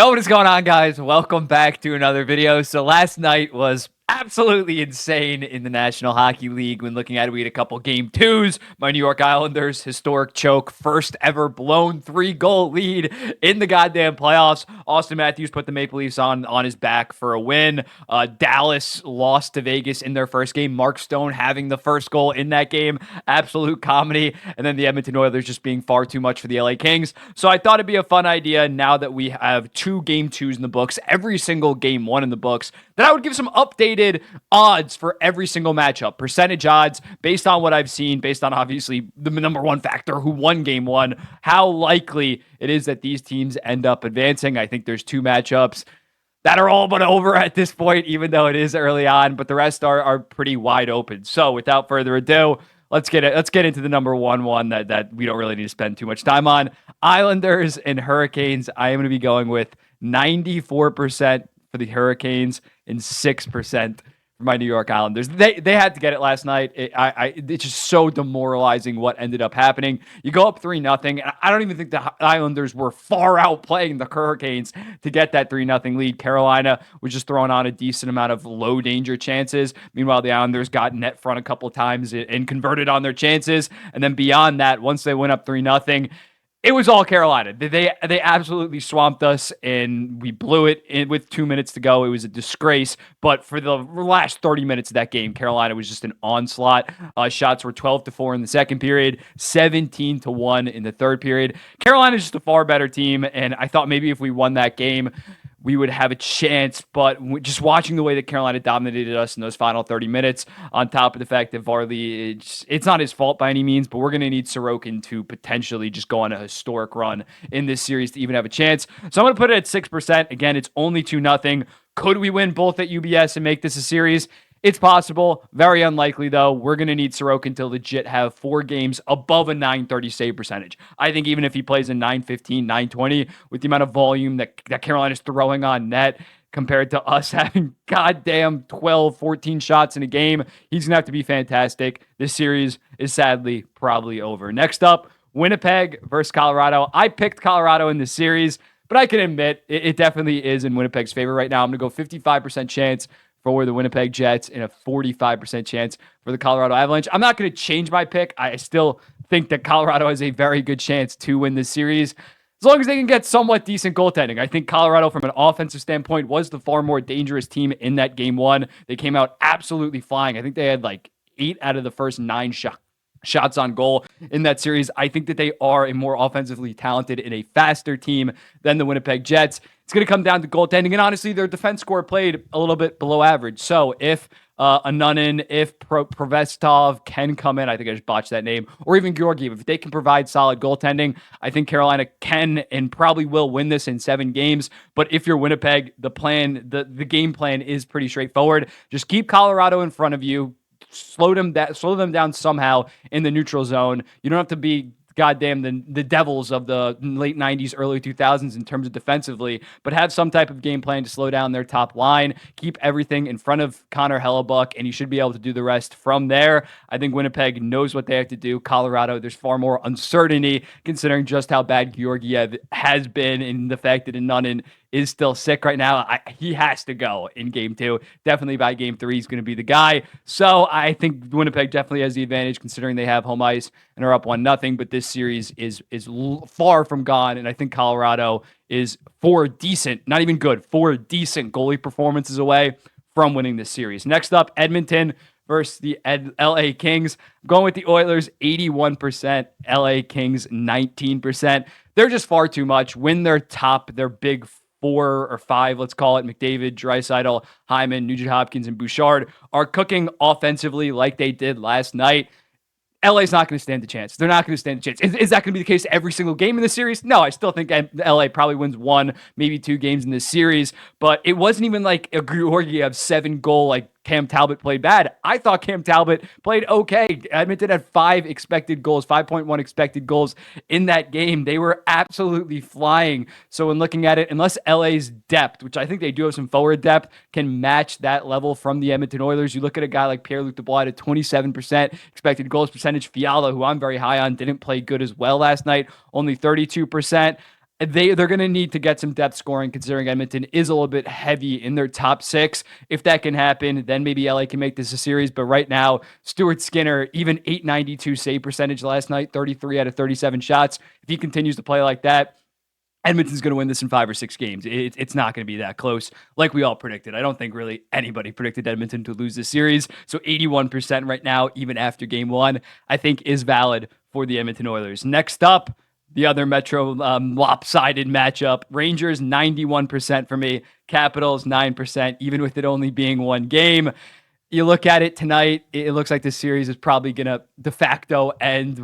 Yo, what is going on, guys? Welcome back to another video. So last night was absolutely insane in the National Hockey League. When looking at it, we had a couple game twos. My New York Islanders, historic choke, first ever blown 3-goal lead in the goddamn playoffs. Austin Matthews put the Maple Leafs on his back for a win. Dallas lost to Vegas in their first game. Mark Stone having the first goal in that game. Absolute comedy. And then the Edmonton Oilers just being far too much for the LA Kings. So I thought it'd be a fun idea now that we have 2 game twos in the books, every single game 1 in the books, that I would give some updated odds for every single matchup, percentage odds based on what I've seen, based on obviously the number one factor, who won game 1, how likely it is that these teams end up advancing. I think there's 2 matchups that are all but over at this point, even though it is early on, but the rest are pretty wide open. So without further ado, let's get into the number one that we don't really need to spend too much time on. Islanders and Hurricanes. I am going to be going with 94% for the Hurricanes and 6% for my New York Islanders. They had to get it last night. It's just so demoralizing what ended up happening. You go up 3-0, and I don't even think the Islanders were far outplaying the Hurricanes to get that 3-0 lead. Carolina was just throwing on a decent amount of low danger chances. Meanwhile, the Islanders got net front a couple times and converted on their chances. And then beyond that, once they went up 3-0, it was all Carolina. They absolutely swamped us, and we blew it with 2 minutes to go. It was a disgrace. But for the last 30 minutes of that game, Carolina was just an onslaught. Shots were 12-4 in the second period, 17-1 in the third period. Carolina's just a far better team, and I thought maybe if we won that game, we would have a chance, but just watching the way that Carolina dominated us in those final 30 minutes, on top of the fact that Varley, it's not his fault by any means, but we're going to need Sorokin to potentially just go on a historic run in this series to even have a chance. So I'm going to put it at 6%. Again, it's only 2-0. Could we win both at UBS and make this a series? It's possible. Very unlikely, though. We're going to need Sorokin to legit have 4 games above a .930 save percentage. I think even if he plays a .915, .920, with the amount of volume that Carolina's throwing on net compared to us having goddamn 12, 14 shots in a game, he's going to have to be fantastic. This series is sadly probably over. Next up, Winnipeg versus Colorado. I picked Colorado in this series, but I can admit it definitely is in Winnipeg's favor right now. I'm going to go 55% chance for the Winnipeg Jets and a 45% chance for the Colorado Avalanche. I'm not going to change my pick. I still think that Colorado has a very good chance to win this series, as long as they can get somewhat decent goaltending. I think Colorado, from an offensive standpoint, was the far more dangerous team in that game 1. They came out absolutely flying. I think they had like 8 out of the first 9 shots on goal in that series. I think that they are a more offensively talented and a faster team than the Winnipeg Jets. It's going to come down to goaltending, and honestly, their defense score played a little bit below average. So if Anunin, if Provestov can come in, I think I just botched that name, or even Georgiev, if they can provide solid goaltending, I think Carolina can and probably will win this in 7 games. But if you're Winnipeg, the game plan is pretty straightforward. Just keep Colorado in front of you, slow them down somehow in the neutral zone. You don't have to be goddamn the Devils of the late 90s, early 2000s in terms of defensively, but have some type of game plan to slow down their top line, keep everything in front of Connor Hellebuck, and you should be able to do the rest from there. I think Winnipeg knows what they have to do. Colorado, there's far more uncertainty considering just how bad Georgiev has been, and the fact that Anunin is still sick right now. He has to go in game 2. Definitely by game 3, he's going to be the guy. So I think Winnipeg definitely has the advantage considering they have home ice and are up 1-0. But this series is far from gone, and I think Colorado is 4 decent, not even good, 4 decent goalie performances away from winning this series. Next up, Edmonton versus the LA Kings. I'm going with the Oilers, 81%. LA Kings, 19%. They're just far too much. When they're top, they're big 4 or 5, let's call it, McDavid, Draisaitl, Hyman, Nugent-Hopkins, and Bouchard are cooking offensively like they did last night. LA's not going to stand a chance. They're not going to stand a chance. Is that going to be the case every single game in the series? No, I still think LA probably wins 1, maybe 2 games in this series, but it wasn't even like a Georgiev 7-goal, like Cam Talbot played bad. I thought Cam Talbot played okay. Edmonton had 5 expected goals, 5.1 expected goals in that game. They were absolutely flying. So when looking at it, unless LA's depth, which I think they do have some forward depth, can match that level from the Edmonton Oilers, you look at a guy like Pierre-Luc Dubois at 27% expected goals percentage. Fiala, who I'm very high on, didn't play good as well last night, only 32%. they're going to need to get some depth scoring, considering Edmonton is a little bit heavy in their top six. If that can happen, then maybe LA can make this a series. But right now, Stuart Skinner, even 892 save percentage last night, 33 out of 37 shots. If he continues to play like that, Edmonton's going to win this in 5 or 6 games. It's not going to be that close like we all predicted. I don't think really anybody predicted Edmonton to lose this series. So 81% right now, even after game one, I think is valid for the Edmonton Oilers. Next up, the other Metro lopsided matchup. Rangers, 91% for me. Capitals, 9%, even with it only being one game. You look at it tonight, it looks like this series is probably going to de facto end.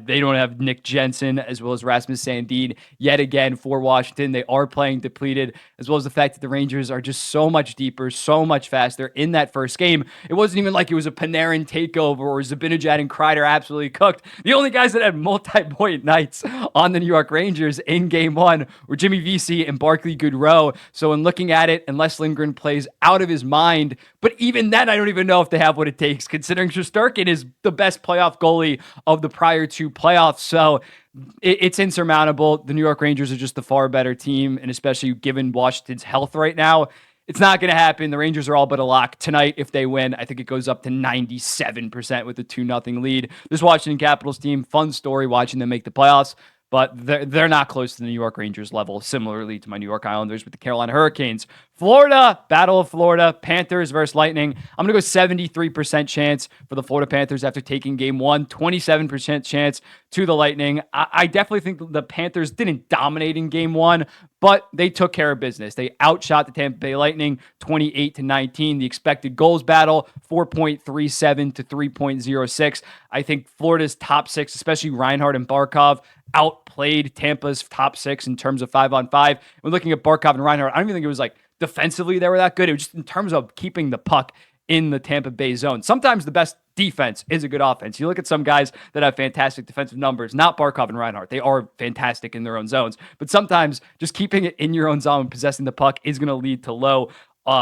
They don't have Nick Jensen as well as Rasmus Sandin yet again for Washington. They are playing depleted, as well as the fact that the Rangers are just so much deeper, so much faster in that first game. It wasn't even like it was a Panarin takeover or Zibanejad and Kreider absolutely cooked. The only guys that had multi-point nights on the New York Rangers in game one were Jimmy Vesey and Barclay Goodrow. So in looking at it, unless Lindgren plays out of his mind, but even then, I don't even know if they have what it takes, considering Shesterkin is the best playoff goalie of the prior 2 playoffs. So it's insurmountable. The New York Rangers are just the far better team, and especially given Washington's health right now, it's not going to happen. The Rangers are all but a lock tonight. If they win, I think it goes up to 97% with a 2-0 lead. This Washington Capitals team, fun story watching them make the playoffs. But they're not close to the New York Rangers level, similarly to my New York Islanders with the Carolina Hurricanes. Florida, Battle of Florida, Panthers versus Lightning. I'm going to go 73% chance for the Florida Panthers after taking game one, 27% chance to the Lightning. I definitely think the Panthers didn't dominate in game one, but they took care of business. They outshot the Tampa Bay Lightning 28-19. The expected goals battle, 4.37 to 3.06. I think Florida's top 6, especially Reinhart and Barkov, outplayed Tampa's top 6 in terms of 5-on-5. When looking at Barkov and Reinhart, I don't even think it was like defensively they were that good. It was just in terms of keeping the puck in the Tampa Bay zone. Sometimes the best defense is a good offense. You look at some guys that have fantastic defensive numbers, not Barkov and Reinhart. They are fantastic in their own zones. But sometimes just keeping it in your own zone, possessing the puck, is going to lead to low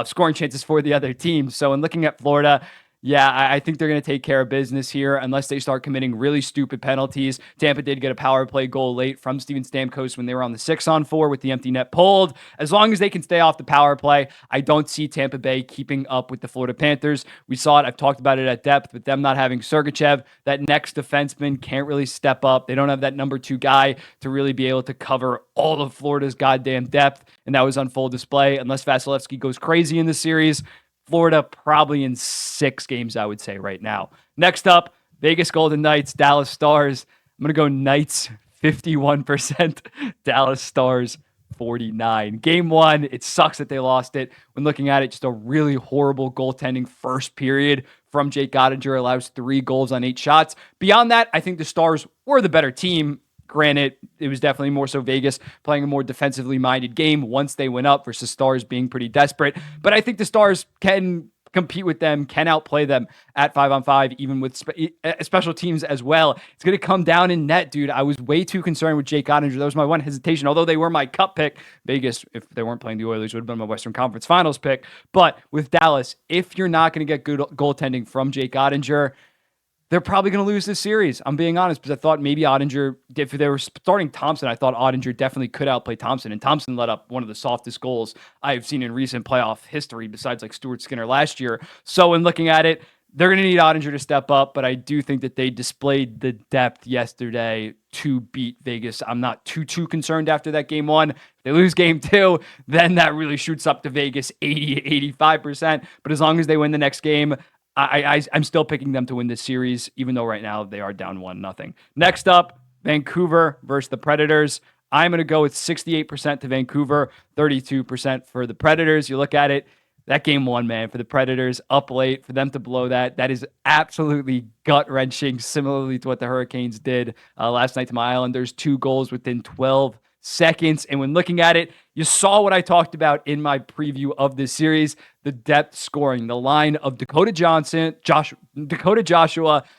scoring chances for the other team. So in looking at Florida, yeah, I think they're going to take care of business here unless they start committing really stupid penalties. Tampa did get a power play goal late from Steven Stamkos when they were on the 6-on-4 with the empty net pulled. As long as they can stay off the power play, I don't see Tampa Bay keeping up with the Florida Panthers. We saw it. I've talked about it at depth with them not having Sergachev. That next defenseman can't really step up. They don't have that number 2 guy to really be able to cover all of Florida's goddamn depth, and that was on full display. Unless Vasilevsky goes crazy in the series, Florida probably in 6 games, I would say, right now. Next up, Vegas Golden Knights, Dallas Stars. I'm going to go Knights 51%, Dallas Stars 49. Game one, it sucks that they lost it. When looking at it, just a really horrible goaltending first period from Jake Ottinger, allows 3 goals on 8 shots. Beyond that, I think the Stars were the better team. Granted, it was definitely more so Vegas playing a more defensively minded game once they went up versus Stars being pretty desperate. But I think the Stars can compete with them, can outplay them at 5-on-5, even with special teams as well. It's going to come down in net, dude. I was way too concerned with Jake Ottinger. That was my one hesitation. Although they were my cup pick, Vegas, if they weren't playing the Oilers, would have been my Western Conference Finals pick. But with Dallas, if you're not going to get good goaltending from Jake Ottinger, they're probably going to lose this series. I'm being honest, because I thought maybe Ottinger, if they were starting Thompson, I thought Ottinger definitely could outplay Thompson. And Thompson let up one of the softest goals I've seen in recent playoff history, besides like Stuart Skinner last year. So in looking at it, they're going to need Ottinger to step up, but I do think that they displayed the depth yesterday to beat Vegas. I'm not too concerned after that game one. If they lose game two, then that really shoots up to Vegas 80-85%. But as long as they win the next game, I'm still picking them to win this series, even though right now they are down 1-0. Next up, Vancouver versus the Predators. I'm going to go with 68% to Vancouver, 32% for the Predators. You look at it, that game one, man, for the Predators, up late, for them to blow that is absolutely gut-wrenching, similarly to what the Hurricanes did last night to my Islanders. 2 goals within 12 seconds. And when looking at it, you saw what I talked about in my preview of this series, the depth scoring, the line of Dakota Joshua,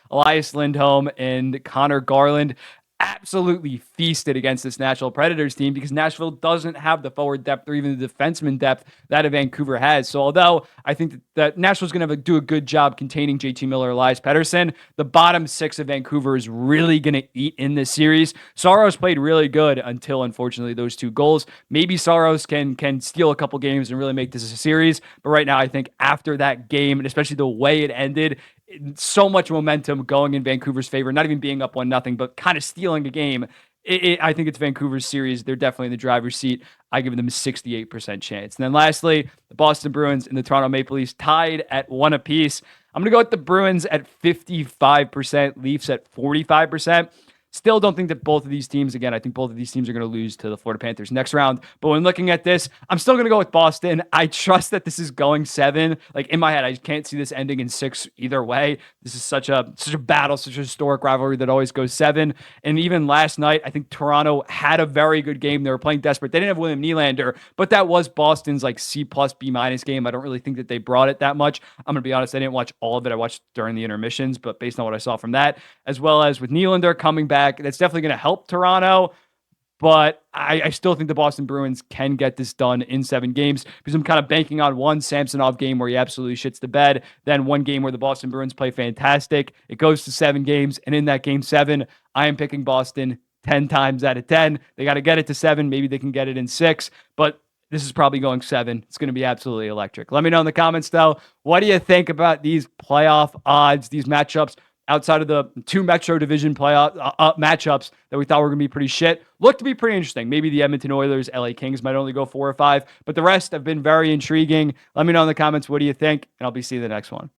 Elias Lindholm, and Connor Garland. absolutely feasted against this Nashville Predators team because Nashville doesn't have the forward depth or even the defenseman depth that Vancouver has. So although I think that Nashville's going to do a good job containing JT Miller, Elias Pettersson, the bottom six of Vancouver is really going to eat in this series. Saros played really good until, unfortunately, those two goals. Maybe Saros can steal a couple games and really make this a series. But right now, I think after that game, and especially the way it ended, so much momentum going in Vancouver's favor, not even being up 1-0, but kind of stealing a game. I think it's Vancouver's series. They're definitely in the driver's seat. I give them a 68% chance. And then lastly, the Boston Bruins and the Toronto Maple Leafs tied at 1 apiece. I'm going to go with the Bruins at 55%, Leafs at 45%. Still don't think that both of these teams, again, I think both of these teams are going to lose to the Florida Panthers next round. But when looking at this, I'm still going to go with Boston. I trust that this is going 7. Like in my head, I can't see this ending in 6 either way. This is such a battle, such a historic rivalry that always goes 7. And even last night, I think Toronto had a very good game. They were playing desperate. They didn't have William Nylander, but that was Boston's like C+, B- game. I don't really think that they brought it that much. I'm going to be honest, I didn't watch all of it. I watched during the intermissions, but based on what I saw from that, as well as with Nylander coming back, that's definitely going to help Toronto, but I still think the Boston Bruins can get this done in 7 games because I'm kind of banking on one Samsonov game where he absolutely shits the bed, then one game where the Boston Bruins play fantastic. It goes to 7 games, and in that game 7, I am picking Boston 10 times out of 10. They got to get it to 7. Maybe they can get it in 6, but this is probably going 7. It's going to be absolutely electric. Let me know in the comments, though. What do you think about these playoff odds, these matchups? Outside of the 2 Metro Division playoff matchups that we thought were going to be pretty shit, looked to be pretty interesting. Maybe the Edmonton Oilers, LA Kings might only go 4 or 5, but the rest have been very intriguing. Let me know in the comments, what do you think? And I'll be seeing you in the next one.